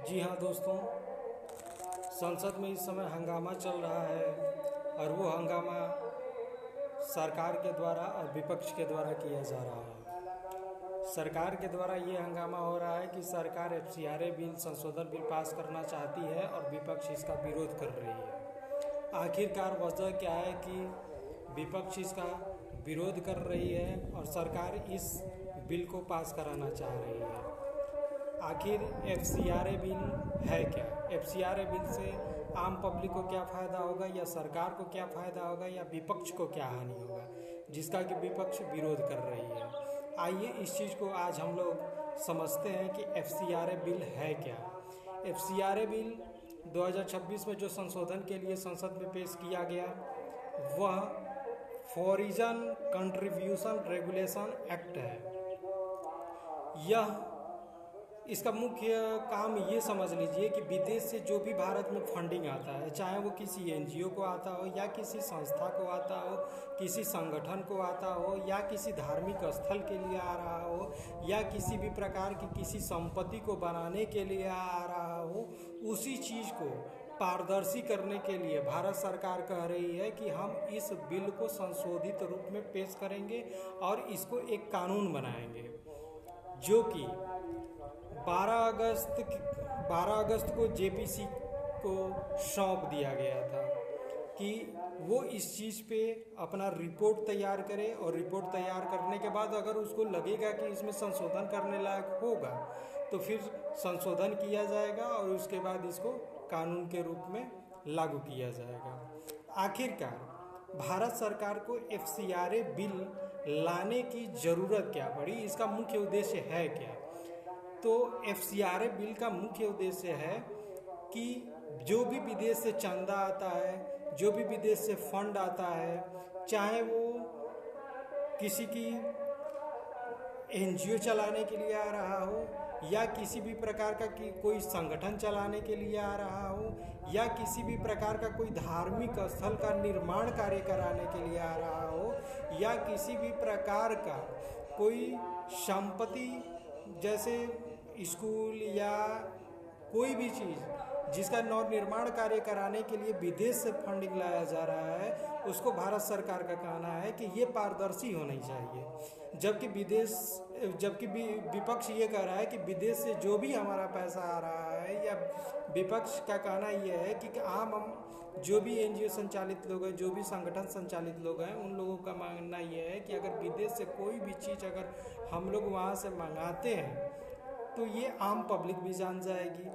जी हाँ दोस्तों, संसद में इस समय हंगामा चल रहा है और वो हंगामा सरकार के द्वारा और विपक्ष के द्वारा किया जा रहा है। सरकार के द्वारा ये हंगामा हो रहा है कि सरकार एफसीआरए बिल संशोधन बिल पास करना चाहती है और विपक्ष इसका विरोध कर रही है। आखिरकार वजह क्या है कि विपक्ष इसका विरोध कर रही है और सरकार इस बिल को पास कराना चाह रही है। आखिर एफसीआरए बिल है क्या? एफसीआरए बिल से आम पब्लिक को क्या फ़ायदा होगा, या सरकार को क्या फ़ायदा होगा, या विपक्ष को क्या हानि होगा, जिसका कि विपक्ष विरोध कर रही है। आइए इस चीज़ को आज हम लोग समझते हैं कि एफसीआरए बिल है क्या। एफसीआरए बिल 2026 में जो संशोधन के लिए संसद में पेश किया गया वह फॉरेन कंट्रीब्यूशन रेगुलेशन एक्ट है। यह इसका मुख्य काम ये समझ लीजिए कि विदेश से जो भी भारत में फंडिंग आता है, चाहे वो किसी एनजीओ को आता हो या किसी संस्था को आता हो, किसी संगठन को आता हो, या किसी धार्मिक स्थल के लिए आ रहा हो, या किसी भी प्रकार की किसी संपत्ति को बनाने के लिए आ रहा हो, उसी चीज़ को पारदर्शी करने के लिए भारत सरकार कह रही है कि हम इस बिल को संशोधित रूप में पेश करेंगे और इसको एक कानून बनाएंगे, जो कि 12 अगस्त को जेपीसी को सौंप दिया गया था कि वो इस चीज़ पे अपना रिपोर्ट तैयार करे, और रिपोर्ट तैयार करने के बाद अगर उसको लगेगा कि इसमें संशोधन करने लायक होगा तो फिर संशोधन किया जाएगा और उसके बाद इसको कानून के रूप में लागू किया जाएगा। आखिरकार भारत सरकार को एफसीआरए बिल लाने की ज़रूरत क्या पड़ी, इसका मुख्य उद्देश्य है क्या? तो एफसीआरए बिल का मुख्य उद्देश्य है कि जो भी विदेश से चंदा आता है, जो भी विदेश से फंड आता है, चाहे वो किसी की एनजीओ चलाने के लिए आ रहा हो, या किसी भी प्रकार का कोई संगठन चलाने के लिए आ रहा हो, या किसी भी प्रकार का कोई धार्मिक स्थल का निर्माण कार्य कराने के लिए आ रहा हो, या किसी भी प्रकार का कोई संपत्ति जैसे स्कूल या कोई भी चीज़ जिसका नव निर्माण कार्य कराने के लिए विदेश से फंडिंग लाया जा रहा है, उसको भारत सरकार का कहना है कि ये पारदर्शी होनी चाहिए। जबकि विपक्ष ये कह रहा है कि विदेश से जो भी हमारा पैसा आ रहा है, या विपक्ष का कहना ये है कि हम जो भी एनजीओ संचालित लोग हैं, जो भी संगठन संचालित लोग हैं, उन लोगों का मानना ये है कि अगर विदेश से कोई भी चीज़ अगर हम लोग वहाँ से मंगाते हैं तो ये आम पब्लिक भी जान जाएगी।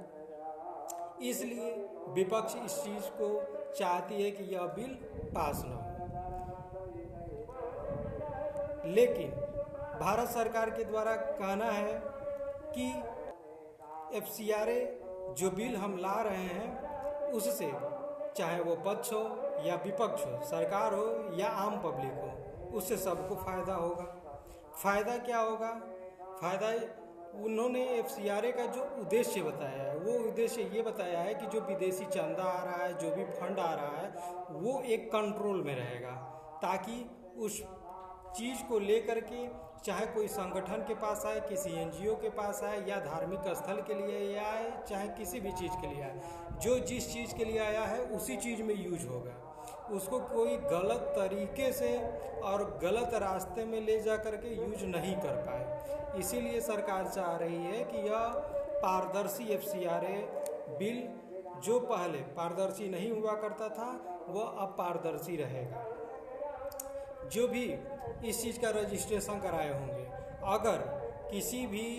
इसलिए विपक्ष इस चीज़ को चाहती है कि यह बिल पास ना हो। लेकिन भारत सरकार के द्वारा कहना है कि एफसीआरए जो बिल हम ला रहे हैं उससे चाहे वो पक्ष हो या विपक्ष हो, सरकार हो या आम पब्लिक हो, उससे सबको फ़ायदा होगा। फ़ायदा क्या होगा? फ़ायदा उन्होंने एफसीआरए का जो उद्देश्य बताया है, वो उद्देश्य ये बताया है कि जो विदेशी चंदा आ रहा है, जो भी फंड आ रहा है, वो एक कंट्रोल में रहेगा, ताकि उस चीज़ को लेकर के चाहे कोई संगठन के पास आए, किसी एनजीओ के पास आए, या धार्मिक स्थल के लिए आए, चाहे किसी भी चीज़ के लिए आए, जो जिस चीज़ के लिए आया है उसी चीज़ में यूज होगा। उसको कोई गलत तरीके से और गलत रास्ते में ले जा कर के यूज नहीं कर पाए। इसीलिए सरकार चाह रही है कि यह पारदर्शी एफसीआरए बिल, जो पहले पारदर्शी नहीं हुआ करता था, वह अब पारदर्शी रहेगा। जो भी इस चीज़ का रजिस्ट्रेशन कराए होंगे, अगर किसी भी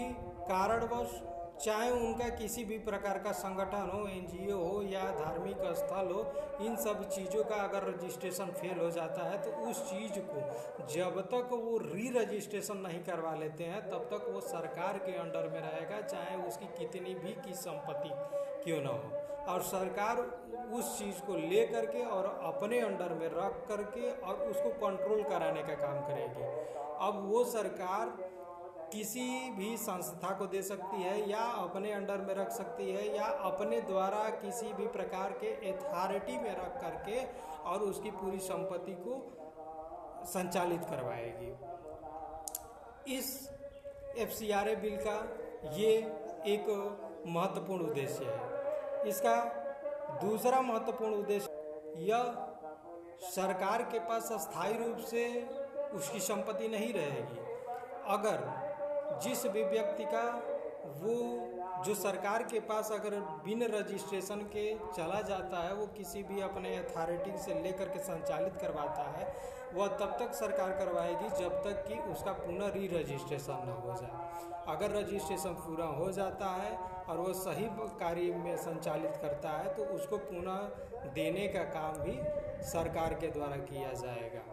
कारणवश, चाहे उनका किसी भी प्रकार का संगठन हो, एनजीओ हो या धार्मिक स्थल हो, इन सब चीज़ों का अगर रजिस्ट्रेशन फेल हो जाता है तो उस चीज़ को जब तक वो रजिस्ट्रेशन नहीं करवा लेते हैं तब तक वो सरकार के अंडर में रहेगा, चाहे उसकी कितनी भी की संपत्ति क्यों ना हो। और सरकार उस चीज़ को ले करके और अपने अंडर में रख करके और उसको कंट्रोल कराने का काम करेगी। अब वो सरकार किसी भी संस्था को दे सकती है, या अपने अंडर में रख सकती है, या अपने द्वारा किसी भी प्रकार के अथॉरिटी में रख करके और उसकी पूरी संपत्ति को संचालित करवाएगी। इस एफसीआरए बिल का ये एक महत्वपूर्ण उद्देश्य है। इसका दूसरा महत्वपूर्ण उद्देश्य यह सरकार के पास अस्थायी रूप से उसकी संपत्ति नहीं रहेगी। अगर जिस भी व्यक्ति का वो जो सरकार के पास अगर बिना रजिस्ट्रेशन के चला जाता है, वो किसी भी अपने अथॉरिटी से लेकर के संचालित करवाता है, वह तब तक सरकार करवाएगी जब तक कि उसका पुनः री रजिस्ट्रेशन न हो जाए। अगर रजिस्ट्रेशन पूरा हो जाता है और वो सही कार्य में संचालित करता है तो उसको पुनः देने का काम भी सरकार के द्वारा किया जाएगा,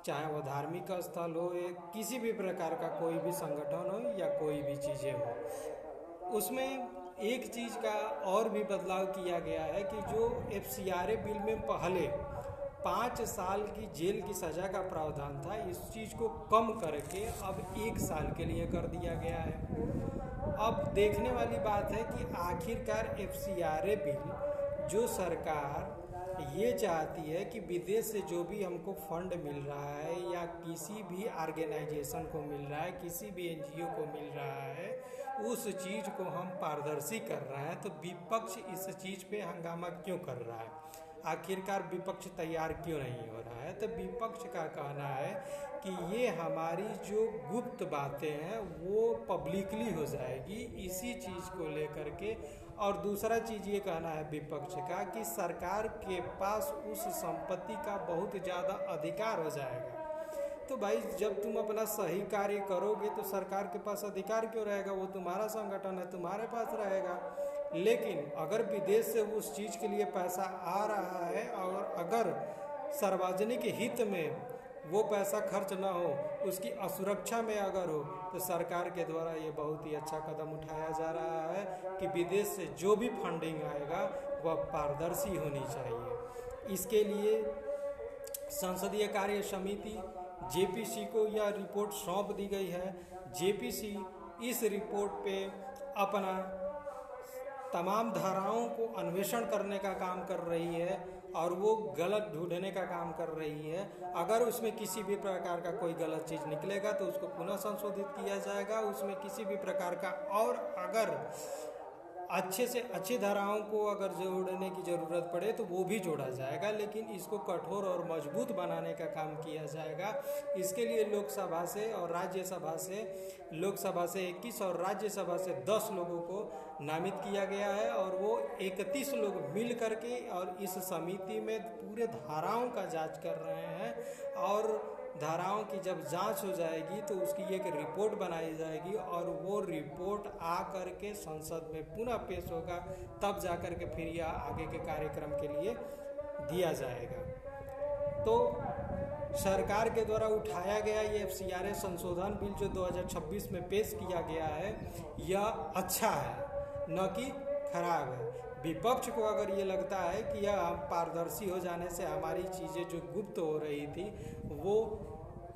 चाहे वो धार्मिक स्थल हो या किसी भी प्रकार का कोई भी संगठन हो या कोई भी चीज़ें हो। उसमें एक चीज़ का और भी बदलाव किया गया है कि जो FCRA बिल में पहले 5 साल की जेल की सज़ा का प्रावधान था, इस चीज़ को कम करके अब 1 साल के लिए कर दिया गया है। अब देखने वाली बात है कि आखिरकार FCRA बिल जो सरकार ये चाहती है कि विदेश से जो भी हमको फंड मिल रहा है या किसी भी ऑर्गेनाइजेशन को मिल रहा है, किसी भी NGO को मिल रहा है, उस चीज़ को हम पारदर्शी कर रहे हैं, तो विपक्ष इस चीज़ पे हंगामा क्यों कर रहा है? आखिरकार विपक्ष तैयार क्यों नहीं हो रहा है? तो विपक्ष का कहना है कि ये हमारी जो गुप्त बातें हैं वो पब्लिकली हो जाएगी, इसी चीज़ को लेकर के। और दूसरा चीज़ ये कहना है विपक्ष का कि सरकार के पास उस संपत्ति का बहुत ज़्यादा अधिकार हो जाएगा। तो भाई जब तुम अपना सही कार्य करोगे तो सरकार के पास अधिकार क्यों रहेगा? वो तुम्हारा संगठन है, तुम्हारे पास रहेगा। लेकिन अगर विदेश से उस चीज़ के लिए पैसा आ रहा है और अगर सार्वजनिक हित में वो पैसा खर्च ना हो, उसकी असुरक्षा में अगर हो, तो सरकार के द्वारा ये बहुत ही अच्छा कदम उठाया जा रहा है कि विदेश से जो भी फंडिंग आएगा वह पारदर्शी होनी चाहिए। इसके लिए संसदीय कार्य समिति JPC को यह रिपोर्ट सौंप दी गई है। JPC इस रिपोर्ट पे अपना तमाम धाराओं को अन्वेषण करने का काम कर रही है और वो गलत ढूंढने का काम कर रही है। अगर उसमें किसी भी प्रकार का कोई गलत चीज़ निकलेगा तो उसको पुनः संशोधित किया जाएगा। उसमें किसी भी प्रकार का और अगर अच्छे से अच्छी धाराओं को अगर जोड़ने की ज़रूरत पड़े तो वो भी जोड़ा जाएगा, लेकिन इसको कठोर और मजबूत बनाने का काम किया जाएगा। इसके लिए लोकसभा से और राज्यसभा से, लोकसभा से 21 और राज्यसभा से 10 लोगों को नामित किया गया है और वो 31 लोग मिल करके और इस समिति में पूरे धाराओं का जांच कर रहे हैं। और धाराओं की जब जांच हो जाएगी तो उसकी एक रिपोर्ट बनाई जाएगी और वो रिपोर्ट आ कर के संसद में पुनः पेश होगा, तब जा कर के फिर यह आगे के कार्यक्रम के लिए दिया जाएगा। तो सरकार के द्वारा उठाया गया ये FCRA संशोधन बिल जो 2026 में पेश किया गया है, यह अच्छा है, न कि खराब है। विपक्ष को अगर ये लगता है कि यह पारदर्शी हो जाने से हमारी चीज़ें जो गुप्त हो रही थी वो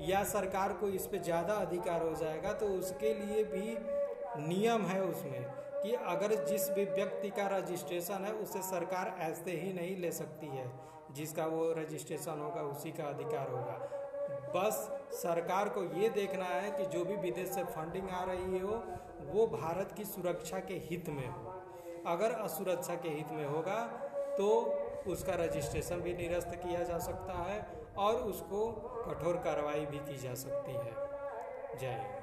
या सरकार को इस पे ज़्यादा अधिकार हो जाएगा, तो उसके लिए भी नियम है उसमें कि अगर जिस भी व्यक्ति का रजिस्ट्रेशन है उसे सरकार ऐसे ही नहीं ले सकती है। जिसका वो रजिस्ट्रेशन होगा उसी का अधिकार होगा। बस सरकार को ये देखना है कि जो भी विदेश से फंडिंग आ रही हो वो भारत की सुरक्षा के हित में हो। अगर असुरक्षा के हित में होगा तो उसका रजिस्ट्रेशन भी निरस्त किया जा सकता है और उसको कठोर कार्रवाई भी की जा सकती है। जय हिंद।